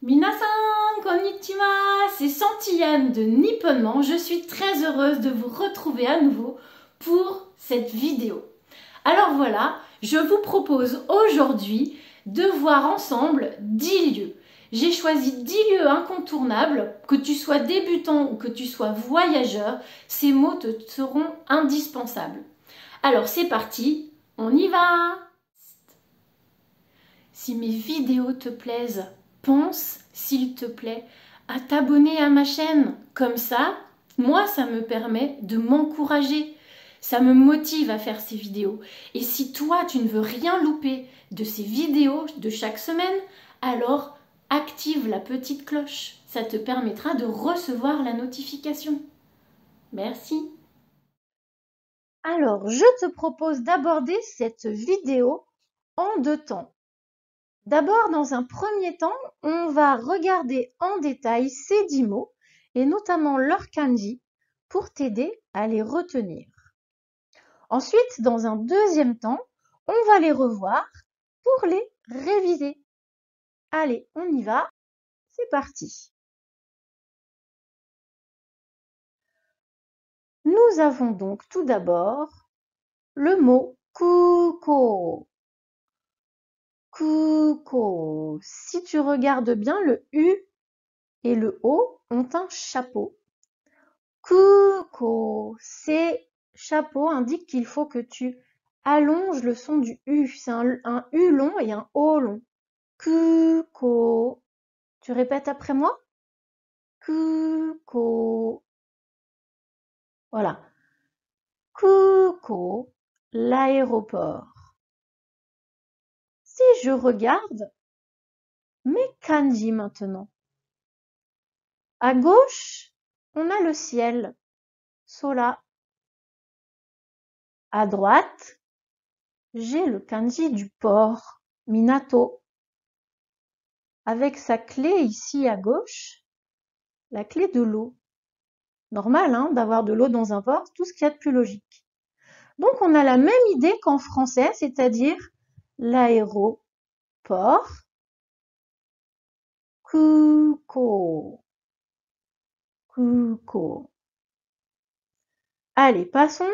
Minasan, konnichiwa, c'est Santillane de Nipponement. Je suis très heureuse de vous retrouver à nouveau pour cette vidéo. Alors voilà, je vous propose aujourd'hui de voir ensemble 10 lieux. J'ai choisi 10 lieux incontournables, que tu sois débutant ou que tu sois voyageur, ces mots te seront indispensables. Alors c'est parti, on y va! Si mes vidéos te plaisent, pense, s'il te plaît, à t'abonner à ma chaîne. Comme ça, moi, ça me permet de m'encourager. Ça me motive à faire ces vidéos. Et si toi, tu ne veux rien louper de ces vidéos de chaque semaine, alors active la petite cloche. Ça te permettra de recevoir la notification. Merci. Alors, je te propose d'aborder cette vidéo en 2 temps. D'abord, dans un premier temps, on va regarder en détail ces 10 mots et notamment leurs kanji pour t'aider à les retenir. Ensuite, dans un deuxième temps, on va les revoir pour les réviser. Allez, on y va, c'est parti. Nous avons donc tout d'abord le mot kuko. Kuko. Si tu regardes bien, le U et le O ont un chapeau. Kuko. Ces chapeaux indiquent qu'il faut que tu allonges le son du U. C'est un U long et un O long. Kuko. Tu répètes après moi? Kuko. Voilà. Kuko, l'aéroport. Si je regarde mes kanji maintenant. À gauche, on a le ciel, Sola. À droite, j'ai le kanji du port, Minato. Avec sa clé ici à gauche, la clé de l'eau. Normal hein, d'avoir de l'eau dans un port, tout ce qu'il y a de plus logique. Donc on a la même idée qu'en français, c'est-à-dire l'aéroport, kuko. Kuko. Allez, passons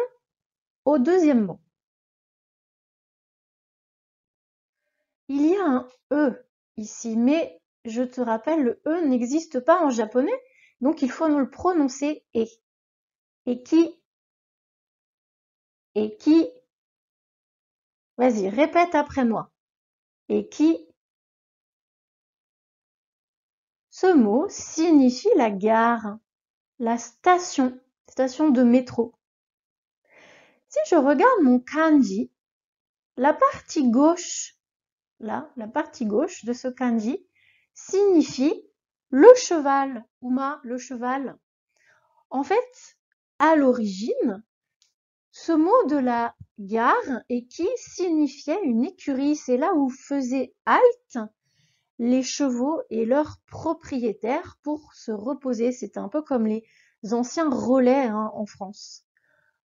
au deuxième mot. Il y a un E ici, mais je te rappelle, le E n'existe pas en japonais, donc il faut nous le prononcer E. Eki, eki. Vas-y, répète après moi. Eki. Ce mot signifie la gare, la station, station de métro. Si je regarde mon kanji, la partie gauche, là, la partie gauche de ce kanji signifie le cheval, Uma, le cheval. En fait, à l'origine, ce mot de la gare eki signifiait une écurie. C'est là où faisaient halte les chevaux et leurs propriétaires pour se reposer. C'était un peu comme les anciens relais hein, en France.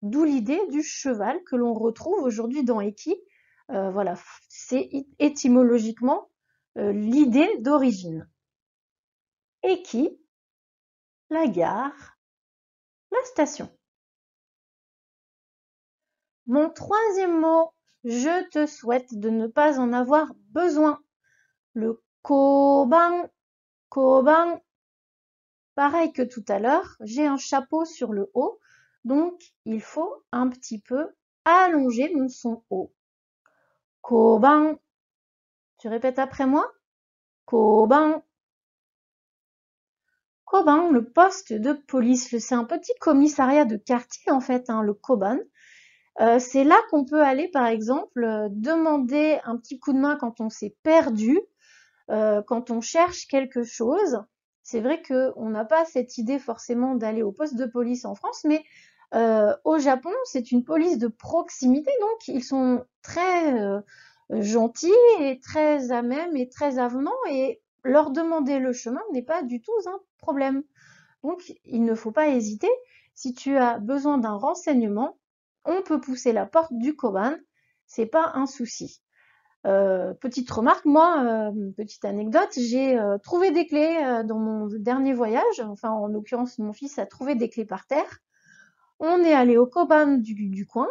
D'où l'idée du cheval que l'on retrouve aujourd'hui dans eki. Voilà, c'est étymologiquement l'idée d'origine. Eki, la gare, la station. Mon troisième mot, je te souhaite de ne pas en avoir besoin. Le koban, koban. Pareil que tout à l'heure, j'ai un chapeau sur le haut, donc il faut un petit peu allonger mon son haut. Koban. Tu répètes après moi? Koban. Koban, le poste de police. C'est un petit commissariat de quartier en fait, hein, le koban. C'est là qu'on peut aller, par exemple, demander un petit coup de main quand on s'est perdu, quand on cherche quelque chose. C'est vrai qu'on n'a pas cette idée forcément d'aller au poste de police en France, mais au Japon, c'est une police de proximité, donc ils sont très gentils et très à même et très avenants, et leur demander le chemin n'est pas du tout un problème. Donc, il ne faut pas hésiter. Si tu as besoin d'un renseignement, on peut pousser la porte du koban, c'est pas un souci. Petite remarque, moi, petite anecdote, j'ai trouvé des clés dans mon dernier voyage. Enfin, en l'occurrence, mon fils a trouvé des clés par terre. On est allé au Koban du coin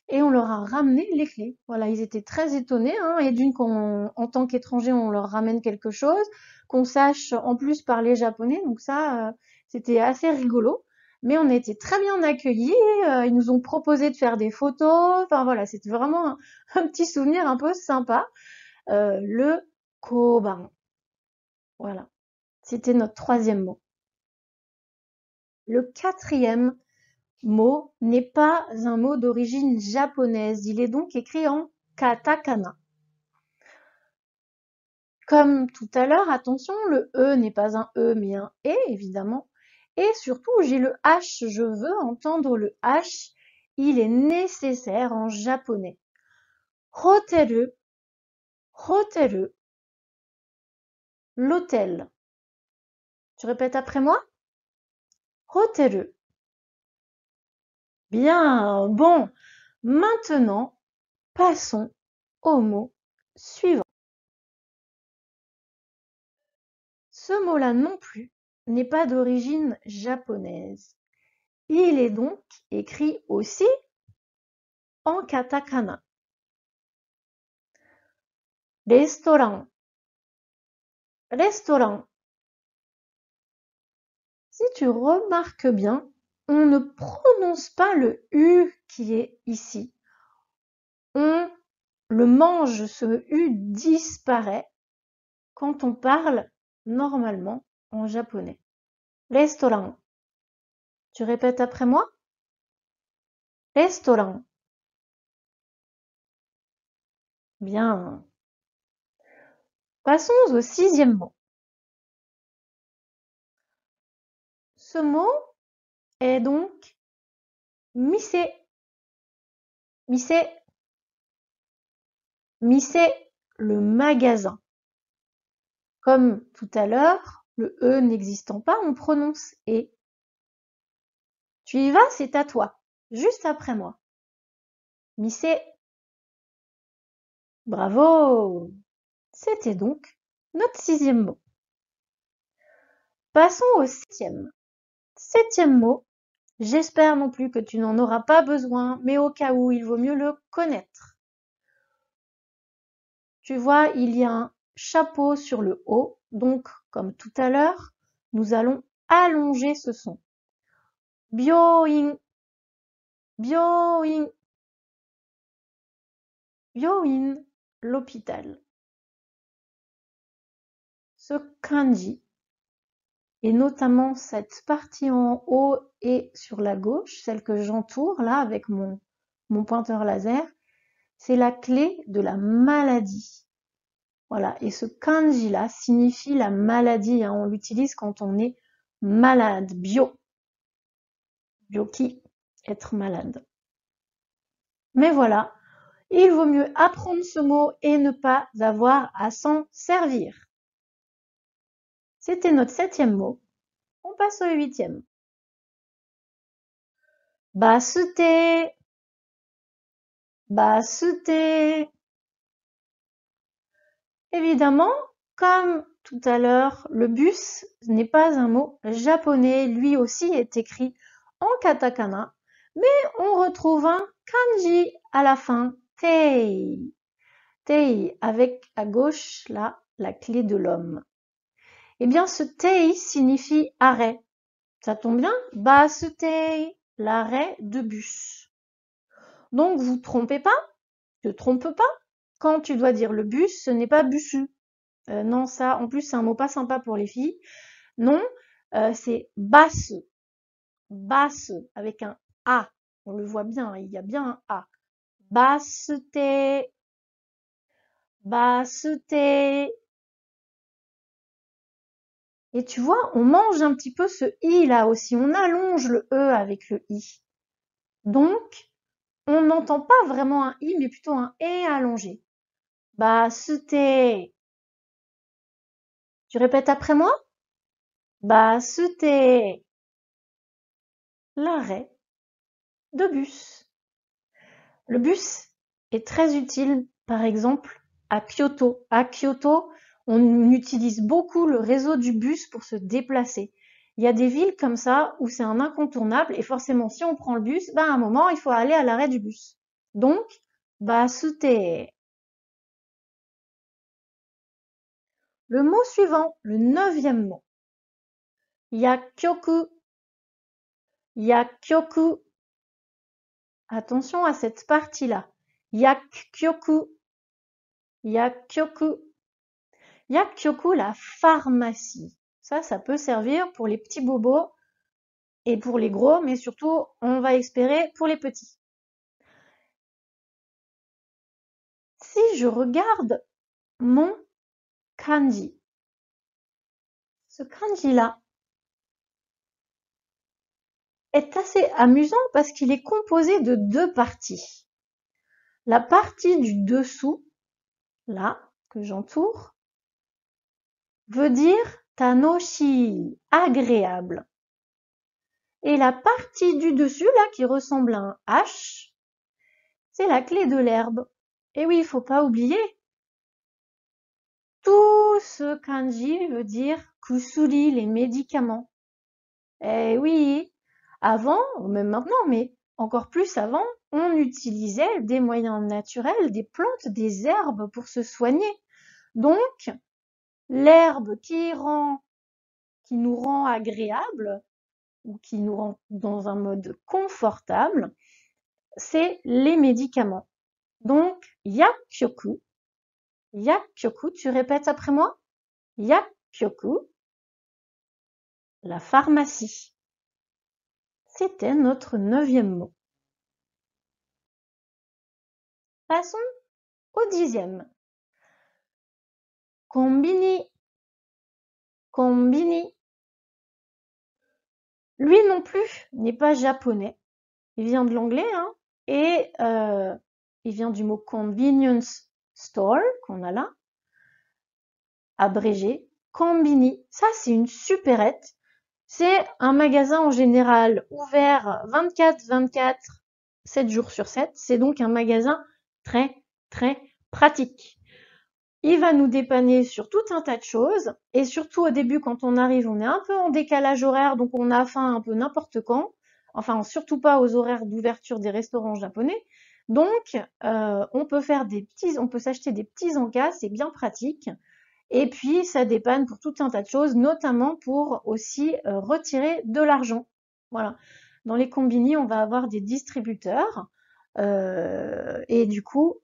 et on leur a ramené les clés. Voilà, ils étaient très étonnés, hein, et d'une qu'en tant qu'étranger, on leur ramène quelque chose, qu'on sache en plus parler japonais, donc ça, c'était assez rigolo. Mais on a été très bien accueillis, ils nous ont proposé de faire des photos, enfin voilà, c'était vraiment un petit souvenir un peu sympa. Le Koban, voilà, c'était notre troisième mot. Le quatrième mot n'est pas un mot d'origine japonaise, il est donc écrit en katakana. Comme tout à l'heure, attention, le E n'est pas un E mais un E évidemment. Et surtout, j'ai le H, je veux entendre le H, il est nécessaire en japonais. Hoteru, hoteru, l'hôtel. Tu répètes après moi? Hoteru. Bien, bon, maintenant, passons au mot suivant. Ce mot-là non plus n'est pas d'origine japonaise. Il est donc écrit aussi en katakana. Restaurant. Restaurant. Si tu remarques bien, on ne prononce pas le U qui est ici. On le mange, ce U disparaît quand on parle normalement en japonais. Restaurant. Tu répètes après moi? Restaurant. Bien. Passons au sixième mot. Ce mot est donc mise. Mise. Mise, le magasin. Comme tout à l'heure, le E n'existant pas, on prononce E. Tu y vas, c'est à toi. Juste après moi. Mise. Bravo! C'était donc notre sixième mot. Passons au septième. Septième mot. J'espère non plus que tu n'en auras pas besoin, mais au cas où, il vaut mieux le connaître. Tu vois, il y a un chapeau sur le haut, donc, comme tout à l'heure, nous allons allonger ce son. Byoin, byoin, byoin, l'hôpital. Ce kanji, et notamment cette partie en haut et sur la gauche, celle que j'entoure là avec mon pointeur laser, c'est la clé de la maladie. Voilà, et ce kanji-là signifie la maladie, hein. On l'utilise quand on est malade, byoki, être malade. Mais voilà, il vaut mieux apprendre ce mot et ne pas avoir à s'en servir. C'était notre septième mot. On passe au huitième. Basute, basute. Évidemment, comme tout à l'heure, le bus n'est pas un mot japonais. Lui aussi est écrit en katakana, mais on retrouve un kanji à la fin, tei. Tei, avec à gauche, là, la clé de l'homme. Eh bien, ce tei signifie arrêt. Ça tombe bien, basute, l'arrêt de bus. Donc, vous trompez pas, te trompe pas. Quand tu dois dire le bus, ce n'est pas busu. Non, ça, en plus, c'est un mot pas sympa pour les filles. Non, c'est basse. Basse, avec un A. On le voit bien, il y a bien un A. Basse-te. Basse-te. Et tu vois, on mange un petit peu ce I là aussi. On allonge le E avec le I. Donc, on n'entend pas vraiment un I, mais plutôt un E allongé. Basse-te. Tu répètes après moi? Basse-te. L'arrêt de bus. Le bus est très utile, par exemple, à Kyoto. À Kyoto, on utilise beaucoup le réseau du bus pour se déplacer. Il y a des villes comme ça où c'est un incontournable et forcément si on prend le bus, à un moment il faut aller à l'arrêt du bus. Donc, basute. Le mot suivant, le 9e mot. Yakkyoku. Yakkyoku. Attention à cette partie-là. Yakkyoku. Yakkyoku. Yakkyoku, la pharmacie. Ça peut servir pour les petits bobos et pour les gros, mais surtout, on va espérer pour les petits. Si je regarde mon kanji, ce kanji-là est assez amusant parce qu'il est composé de 2 parties. La partie du dessous, là, que j'entoure, veut dire tanoshi, agréable. Et la partie du dessus, là, qui ressemble à un H, c'est la clé de l'herbe. Et oui, il faut pas oublier. Tout ce kanji veut dire kusuri, les médicaments. Eh oui, avant, ou même maintenant, mais encore plus avant, on utilisait des moyens naturels, des plantes, des herbes pour se soigner. Donc, l'herbe qui nous rend agréable, ou qui nous rend dans un mode confortable, c'est les médicaments. Donc, yakkyoku. Yakkyoku, tu répètes après moi? Yakkyoku, la pharmacie. C'était notre 9e mot. Passons au 10e. Konbini. Konbini. Lui non plus n'est pas japonais. Il vient de l'anglais, hein, et il vient du mot convenience store, qu'on a là, abrégé. Konbini, ça c'est une supérette. C'est un magasin en général ouvert 24/24, 7 jours sur 7. C'est donc un magasin très, très pratique. Il va nous dépanner sur tout un tas de choses. Et surtout au début, quand on arrive, on est un peu en décalage horaire, donc on a faim un peu n'importe quand. Enfin, surtout pas aux horaires d'ouverture des restaurants japonais. Donc, on peut s'acheter des petits encas, c'est bien pratique. Et puis, ça dépanne pour tout un tas de choses, notamment pour aussi retirer de l'argent. Voilà. Dans les combini, on va avoir des distributeurs. Et du coup,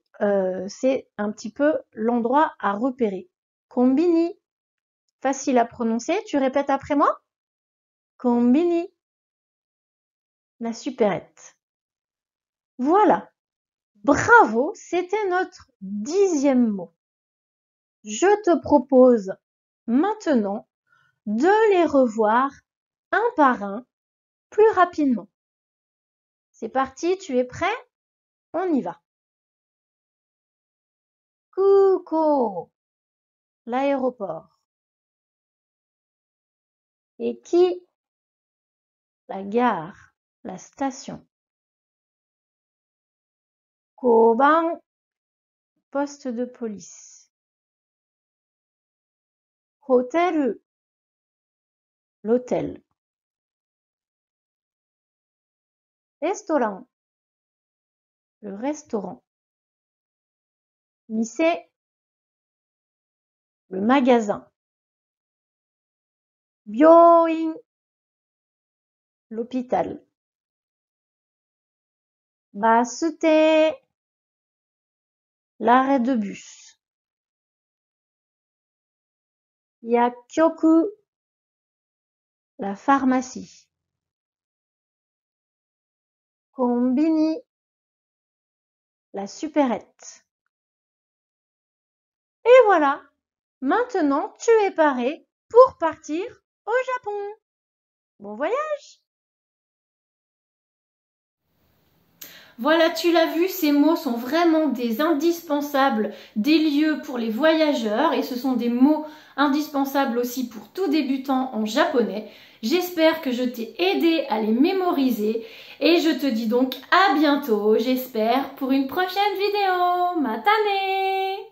c'est un petit peu l'endroit à repérer. Combini. Facile à prononcer. Tu répètes après moi? Combini. La supérette. Voilà. Bravo, c'était notre 10e mot. Je te propose maintenant de les revoir un par un plus rapidement. C'est parti, tu es prêt? On y va. Kuko, l'aéroport. Et qui? La gare, la station. Koban, poste de police. Hotel, l'hôtel. Restaurant, le restaurant. Mise, le magasin. Byoin, l'hôpital. Basute, l'arrêt de bus. Yakkyoku, la pharmacie. Konbini, la supérette. Et voilà, maintenant tu es paré pour partir au Japon. Bon voyage! Voilà, tu l'as vu, ces mots sont vraiment des indispensables des lieux pour les voyageurs et ce sont des mots indispensables aussi pour tout débutant en japonais. J'espère que je t'ai aidé à les mémoriser et je te dis donc à bientôt, j'espère, pour une prochaine vidéo. Matane!